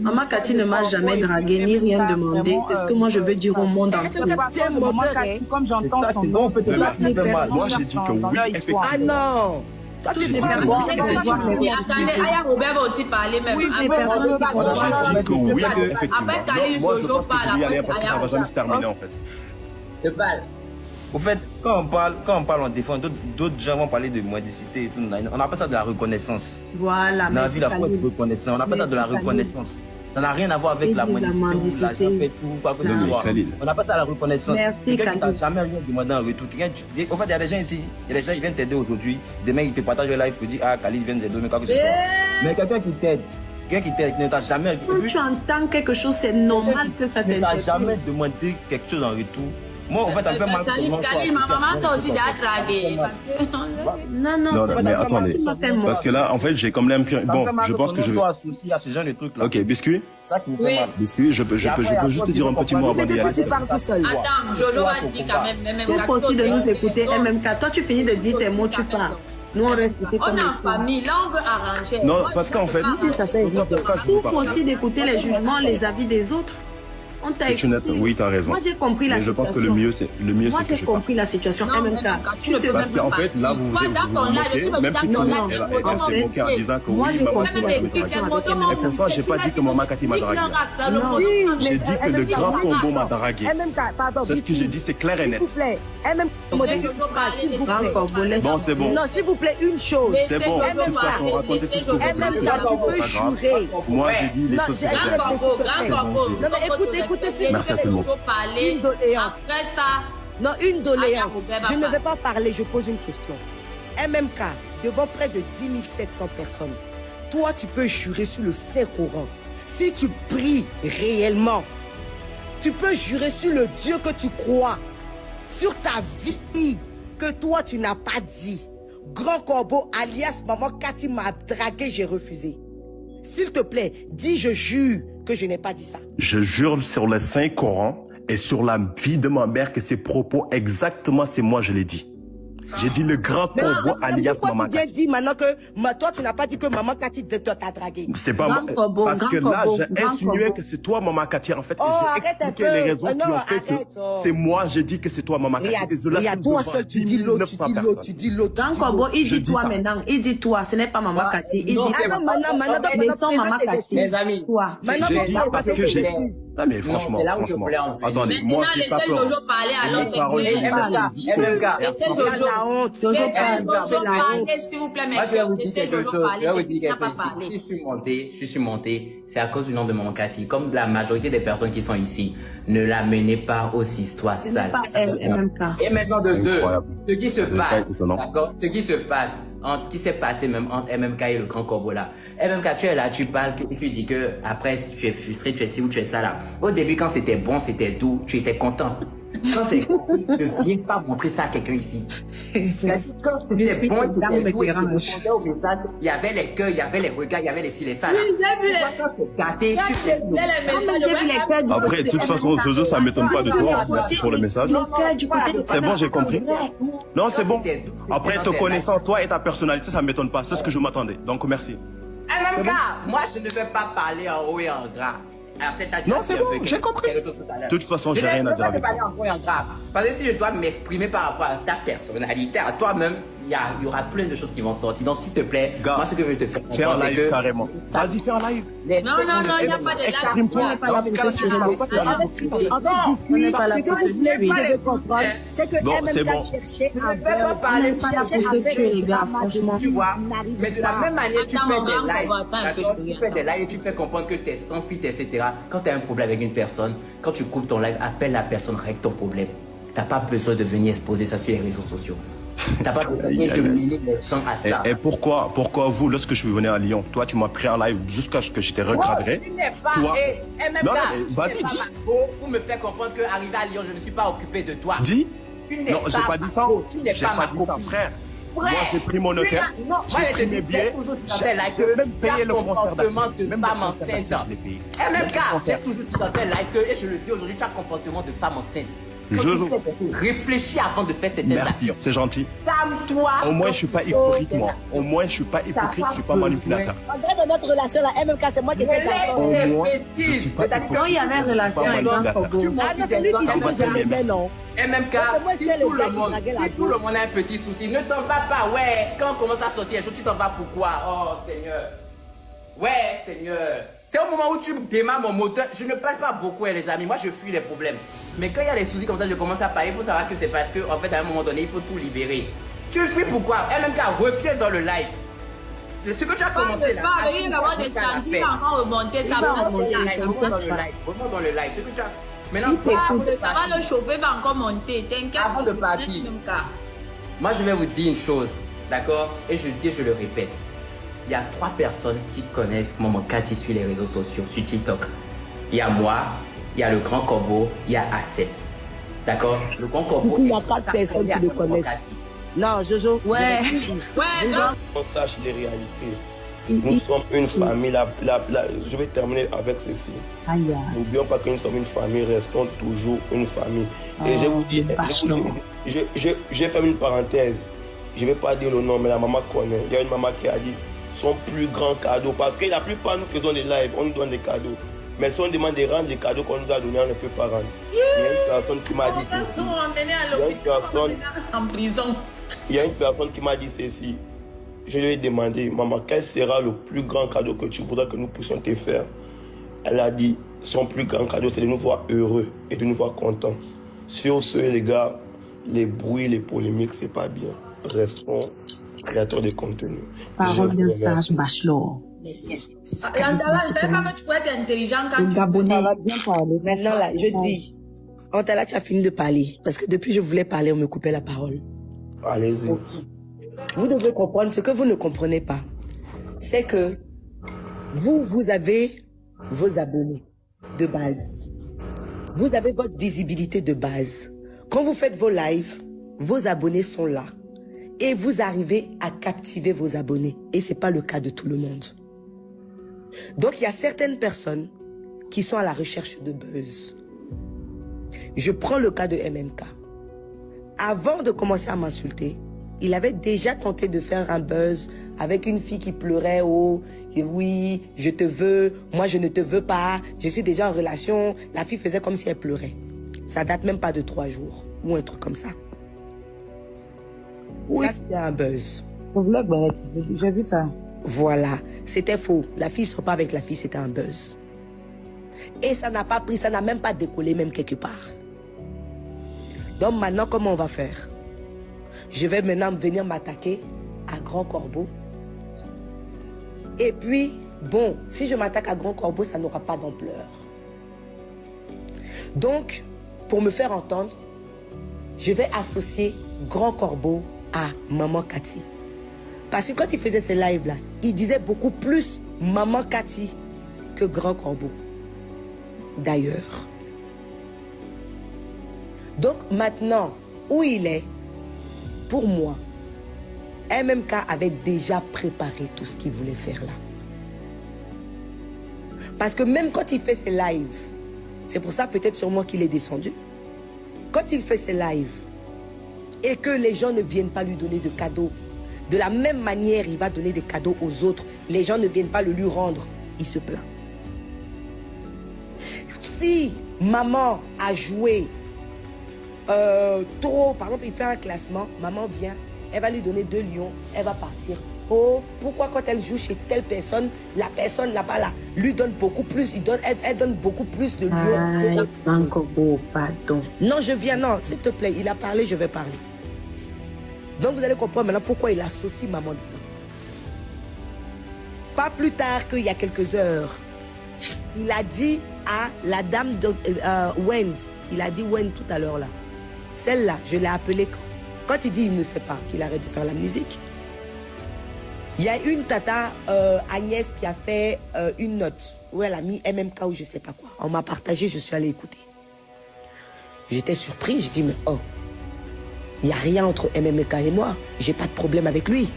Maman Cathy ne m'a jamais dragué ni rien demandé. C'est ce que moi je veux dire au monde entier.
Maman Cathy, comme j'entends son nom,
moi j'ai dit que oui, effectivement.
Ah non.
Attendez, Aya Robert va aussi parler même.
J'ai dit que oui, effectivement.
Après Khalil, Jojo parle.
Parce que ça va jamais se terminer en fait.
Je parle.
Au fait, quand on parle en défense, d'autres gens vont parler de mendicité et tout. On appelle ça de la reconnaissance.
Voilà.
Dans la vie, la foi de reconnaissance. On appelle ça de la reconnaissance. Ça n'a rien à voir avec la mendicité, l'argent fait tout, quoi que ce soit. On appelle ça la reconnaissance. Quelqu'un qui t'a jamais rien demandé en retour. En fait, il y a des gens ici, il y a des gens qui viennent t'aider aujourd'hui. Demain, ils te partagent le live pour dire, ah, Khalil vient t'aider, mais quoi que ce soit. Mais quelqu'un qui t'aide, qui ne t'a jamais...
Quand tu entends quelque chose, c'est normal que ça t'aide.
Ne t'a jamais demandé quelque chose en retour. Moi, en fait, ça fait mal pour moi.
Khalil, ma maman t'a aussi déjà dragué.
Non,
mais attendez. Parce que là, en fait, j'ai comme l'impression. Bon, je pense que je vais.
associé à ce genre de truc là.
Ok, Biscuit.
Ça qui me fait mal.
Biscuit, je peux juste te dire un petit mot avant d'y aller.
Attends, Jolo a dit quand même.
C'est aussi de nous écouter. MMK, toi, tu finis de dire tes mots, tu pars. Nous, on reste ici comme
on est en famille, là, on veut arranger.
Non, parce qu'en fait.
Ça fait souffre aussi d'écouter les jugements, les avis des autres. On t'a écouté.
Oui, tu as raison.
Moi, j'ai compris la situation.
Je pense que le mieux, c'est que je parle.
Moi, j'ai compris la situation.
Parce qu'en fait, là, vous vous moquez. Même Pitchounette, elle s'est moquée en disant que oui, maman Kati m'a dragué. Et pourtant, je n'ai pas dit que maman Kati m'a dragué. J'ai dit que le grand combo m'a dragué. C'est ce que j'ai dit, c'est clair et net.
S'il vous plaît.
Bon, c'est bon.
Non, s'il vous plaît, une chose.
C'est bon. De toute façon, racontez tout ce que vous voulez.
Tu peux jurer.
Moi, j'ai dit les choses que j'ai dit.
Écoutez.
Merci à tout le monde.
Une doléance. Non, une doléance. Je ne vais pas parler, je pose une question. MMK, devant près de 10 700 personnes, toi, tu peux jurer sur le Saint-Coran. Si tu pries réellement, tu peux jurer sur le Dieu que tu crois, sur ta vie que toi, tu n'as pas dit. Grand Corbeau, alias Maman Kati m'a dragué, j'ai refusé. S'il te plaît, dis je jure que je n'ai pas dit ça.
Je jure sur le Saint-Coran et sur la vie de ma mère que ces propos, exactement, c'est moi, je l'ai dit. J'ai dit le grand combo alias Maman Kati.
Tu viens dire maintenant que toi, tu n'as pas dit que Maman Kati t'a dragué.
C'est pas moi. Parce que là, j'ai insinué que c'est toi, Maman Kati. En fait, j'ai expliqué les raisons qui ont fait que c'est moi, j'ai dit que c'est toi, Maman Kati.
Il y a toi seul, tu dis l'autre, tu dis l'autre.
Grand combo, il dit toi maintenant. Il dit toi, ce n'est pas Maman Kati. Il dit
maintenant,
Maman Kati.
Les amis.
Toi.
J'ai dit parce que j'ai... Non mais franchement. Attendez, moi, j'ai pas peur.
La honte. S'il vous plaît, mais
moi, je vais vous dire quelque chose. Si je suis monté, c'est à cause du nom de Maman Kati. Comme la majorité des personnes qui sont ici, ne la menez pas aux histoires sales. Et maintenant de deux, ce qui se passe, d'accord, ce qui se passe, qui s'est passé même entre MMK et le grand corbeau là. MMK, tu es là, tu parles, et tu dis que après, tu es frustré, tu es ci ou tu es ça là. Au début, quand c'était bon, c'était doux, tu étais content. Quand c'est ne viens pas montrer ça à quelqu'un ici. Quand c'était bon, il y avait les cœurs, il y avait les regards, il y avait les cils et ça là. Quand c'est gâté, tu fais.
Après, de toute façon, Zozo, ça ne m'étonne pas de toi. Merci pour le message. C'est bon, j'ai compris. Non, c'est bon. Après, te connaissant, toi et ta personnalité, ça ne m'étonne pas. C'est ce que je m'attendais. Donc, merci.
MMK, moi, je ne vais pas parler en haut et en gras.
Non, c'est bon, j'ai compris. De toute façon, j'ai rien à dire avec toi.
Parce que si je dois m'exprimer par rapport à ta personnalité, à toi-même, il y aura plein de choses qui vont sortir. Donc, s'il te plaît, moi, ce que je vais te faire,
fais un live carrément. Vas-y, fais un live.
Non, il n'y a pas de live.
Exprime-toi. Dans ce cas-là, si je ne parle pas, tu vas
discuter. Ce que vous voulez pas comprendre, c'est que MMK cherchait un beurre. Cherchait un beurre.
Tu vois, mais de la même manière, tu fais des lives et tu fais comprendre que tu es sans fuite, etc. Quand tu as un problème avec une personne, quand tu coupes ton live, appelle la personne, règle ton problème. Tu n'as pas besoin de venir exposer ça sur les réseaux sociaux. T'as pas besoin de mener les gens à ça.
Et pourquoi vous, lorsque je venais à Lyon, toi tu m'as pris en live jusqu'à ce que je t'ai recadré.
Toi,
non, vas-y, dis.
Pour me faire comprendre qu'arrivé à Lyon, je ne suis pas occupé de toi.
Dis. Non, j'ai pas dit ça. J'ai pas dit ça, frère. Moi, j'ai pris mon hôtel, j'ai pris mes billets, j'ai même payé le concert d'action. Même
femme enceinte. MMK, j'ai toujours dit dans tes lives que, et je le dis aujourd'hui, tu as un comportement de femme enceinte. Réfléchis avant de faire cette action.
Merci, c'est gentil.
Calme-toi.
Au moins, je suis pas hypocrite, moi. Au moins, je suis pas hypocrite, je suis pas manipulateur.
En vrai, dans notre relation, la MMK, c'est moi qui étais garçon.
Au moins, je suis pas hypocrite.
Non, il y avait une relation avec un Kobo.
C'est lui qui dit que je l'aimais, non.
MMK, si tout le monde a un petit souci, ne t'en vas pas. Ouais, quand on commence à sortir les choses, tu t'en vas pourquoi? Oh, Seigneur. Ouais, Seigneur. C'est au moment où tu démarres mon moteur. Je ne parle pas beaucoup, les amis. Moi, je fuis les problèmes. Mais quand il y a des soucis comme ça, je commence à parler. Il faut savoir que c'est parce que, en fait, à un moment donné, il faut tout libérer. Tu fuis pourquoi? MMK, reviens dans le live. Ce que tu as commencé là.
Il va y avoir des samedis, encore remonter, ça va remonter.
Remonte dans le live. Ce que tu as. Maintenant,
ça va, le chauffer va encore monter. T'inquiète.
Avant de partir, moi, je vais vous dire une chose. D'accord? Et je le dis et je le répète. Il y a 3 personnes qui connaissent Maman Kati sur les réseaux sociaux, sur TikTok. Il y a moi, il y a le grand corbeau, il y a Asep. D'accord? Le grand corbeau.
Il n'y a pas de personnes qui le connaissent. Non, Jojo.
Ouais.
On sache les réalités. Nous sommes une famille. Je vais terminer avec ceci. N'oublions pas que nous sommes une famille, restons toujours une famille. Et je vous dis, j'ai fait une parenthèse. Je ne vais pas dire le nom, mais la maman connaît. Il y a une maman qui a dit son plus grand cadeau. Parce que la plupart, nous faisons des lives, on nous donne des cadeaux. Mais si on demande de rendre les cadeaux qu'on nous a donnés, on ne peut pas rendre. Il y a une personne qui m'a dit ceci. Il y a une personne qui m'a dit ceci. Je lui ai demandé, maman, quel sera le plus grand cadeau que tu voudrais que nous puissions te faire? Elle a dit, son plus grand cadeau, c'est de nous voir heureux et de nous voir contents. Sur ce, les gars, les bruits, les polémiques, c'est pas bien. Restons créateurs de contenu.
Parole d'un sage bachelor.
Merci.
Antala, je ne sais pas que tu peux être intelligent quand tu vas bien parler.
Maintenant, là, je dis, Antala, tu as fini de parler. Parce que depuis que je voulais parler, on me coupait la parole.
Allez-y.
Vous devez comprendre, ce que vous ne comprenez pas, c'est que vous avez vos abonnés de base. Vous avez votre visibilité de base. Quand vous faites vos lives, vos abonnés sont là. Et vous arrivez à captiver vos abonnés. Et ce n'est pas le cas de tout le monde. Donc, il y a certaines personnes qui sont à la recherche de buzz. Je prends le cas de MMK. Avant de commencer à m'insulter, il avait déjà tenté de faire un buzz avec une fille qui pleurait. Oh, oui, je te veux, moi je ne te veux pas, je suis déjà en relation. La fille faisait comme si elle pleurait. Ça date même pas de 3 jours ou un truc comme ça. Oui. Ça, c'était un buzz.
J'ai vu ça.
Voilà, c'était faux. La fille ne sort pas avec la fille, c'était un buzz. Et ça n'a pas pris, ça n'a même pas décollé même quelque part. Donc maintenant, comment on va faire? Je vais maintenant venir m'attaquer à Grand Corbeau. Et puis, bon, si je m'attaque à Grand Corbeau, ça n'aura pas d'ampleur. Donc, pour me faire entendre, je vais associer Grand Corbeau à Maman Cathy. Parce que quand il faisait ces lives-là, il disait beaucoup plus Maman Cathy que Grand Corbeau. D'ailleurs. Donc maintenant, où il est, pour moi, MMK avait déjà préparé tout ce qu'il voulait faire là. Parce que même quand il fait ses lives, c'est pour ça peut-être sûrement qu'il est descendu. Quand il fait ses lives et que les gens ne viennent pas lui donner de cadeaux, de la même manière il va donner des cadeaux aux autres, les gens ne viennent pas le lui rendre, il se plaint. Si maman a joué trop, par exemple il fait un classement, maman vient, elle va lui donner 2 lions, elle va partir. Oh, pourquoi quand elle joue chez telle personne, la personne là-bas là, lui donne beaucoup plus, elle donne beaucoup plus de lions.
Encore beau, pardon.
Non, je viens, non, s'il te plaît, il a parlé, je vais parler. Donc vous allez comprendre maintenant pourquoi il associe maman dedans. Pas plus tard qu'il y a quelques heures, il a dit à la dame de Wend, il a dit Wend tout à l'heure là, celle-là, je l'ai appelée quand il dit il ne sait pas qu'il arrête de faire la musique. Il y a une tata, Agnès, qui a fait une note où elle a mis MMK ou je sais pas quoi. On m'a partagé, je suis allé écouter. J'étais surpris, je dis mais oh, il n'y a rien entre MMK et moi. J'ai pas de problème avec lui.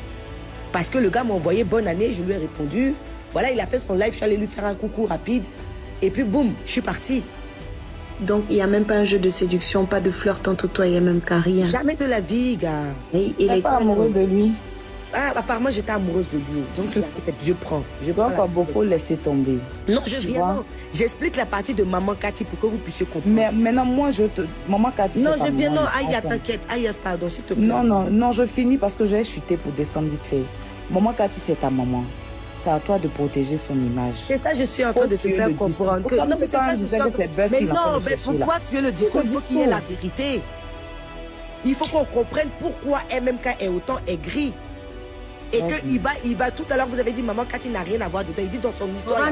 Parce que le gars m'a envoyé bonne année, je lui ai répondu. Voilà, il a fait son live, je suis allé lui faire un coucou rapide. Et puis boum, je suis partie.
Donc il n'y a même pas un jeu de séduction, pas de flirt entre toi et MMK, rien.
Jamais de la vie, gars.
Et il est pas amoureux de lui.
Ah, apparemment, j'étais amoureuse de lui. Donc, je prends.
Donc, il faut laisser tomber.
Non, je viens. J'explique la partie de Maman Cathy pour que vous puissiez comprendre.
Mais maintenant, moi, Maman Cathy,
non, je viens. Non, Aïe, t'inquiète. Aïe, pardon, s'il te plaît.
Non, je finis parce que j'ai chuté pour descendre vite fait. Maman Cathy, c'est ta maman. C'est à toi de protéger son image.
C'est ça, je suis en train de te faire comprendre.
Non, mais ça, je disais que c'est buzz.
Mais non, mais pourquoi tu es le discours? Il faut qu'il y ait la vérité. Il faut qu'on comprenne pourquoi MMK est autant aigri. Et qu'il va tout à l'heure, vous avez dit maman Cathy n'a rien à voir dedans. Il dit dans son histoire.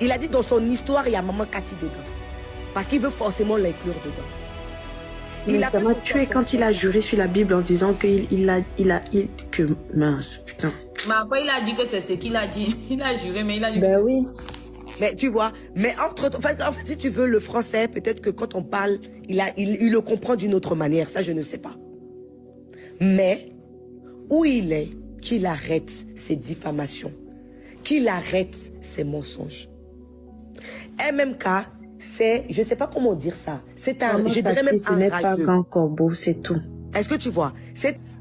Il a dit dans son histoire, il y a maman Cathy dedans. Parce qu'il veut forcément l'inclure dedans.
Il a tué quand il a juré sur la Bible en disant que mince, putain.
Mais après, il a dit que c'est ce qu'il a dit. Il a juré, mais il a dit
ben oui.
Mais tu vois, mais en fait, si tu veux le français, peut-être que quand on parle, il le comprend d'une autre manière. Ça, je ne sais pas. Mais, où il est, qu'il arrête ses diffamations, qu'il arrête ses mensonges. MMK, c'est, je ne sais pas comment dire ça, c'est un, je dirais même un
rageux. Ce n'est pas Grand Corbeau, c'est tout.
Est-ce que tu vois?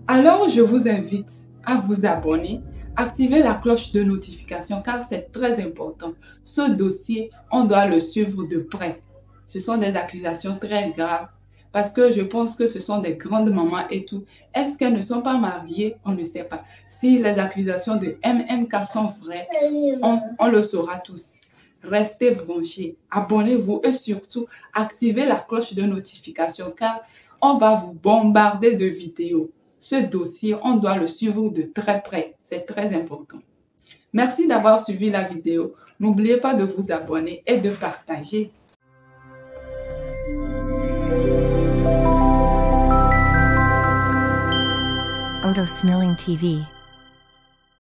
Alors, je vous invite à vous abonner, Activez la cloche de notification car c'est très important. Ce dossier, on doit le suivre de près. Ce sont des accusations très graves parce que je pense que ce sont des grandes mamans et tout. Est-ce qu'elles ne sont pas mariées? On ne sait pas. Si les accusations de MMK sont vraies, on le saura tous. Restez branchés, abonnez-vous et surtout activez la cloche de notification car on va vous bombarder de vidéos. Ce dossier, on doit le suivre de très près. C'est très important. Merci d'avoir suivi la vidéo. N'oubliez pas de vous abonner et de partager.
Odo Smelling TV.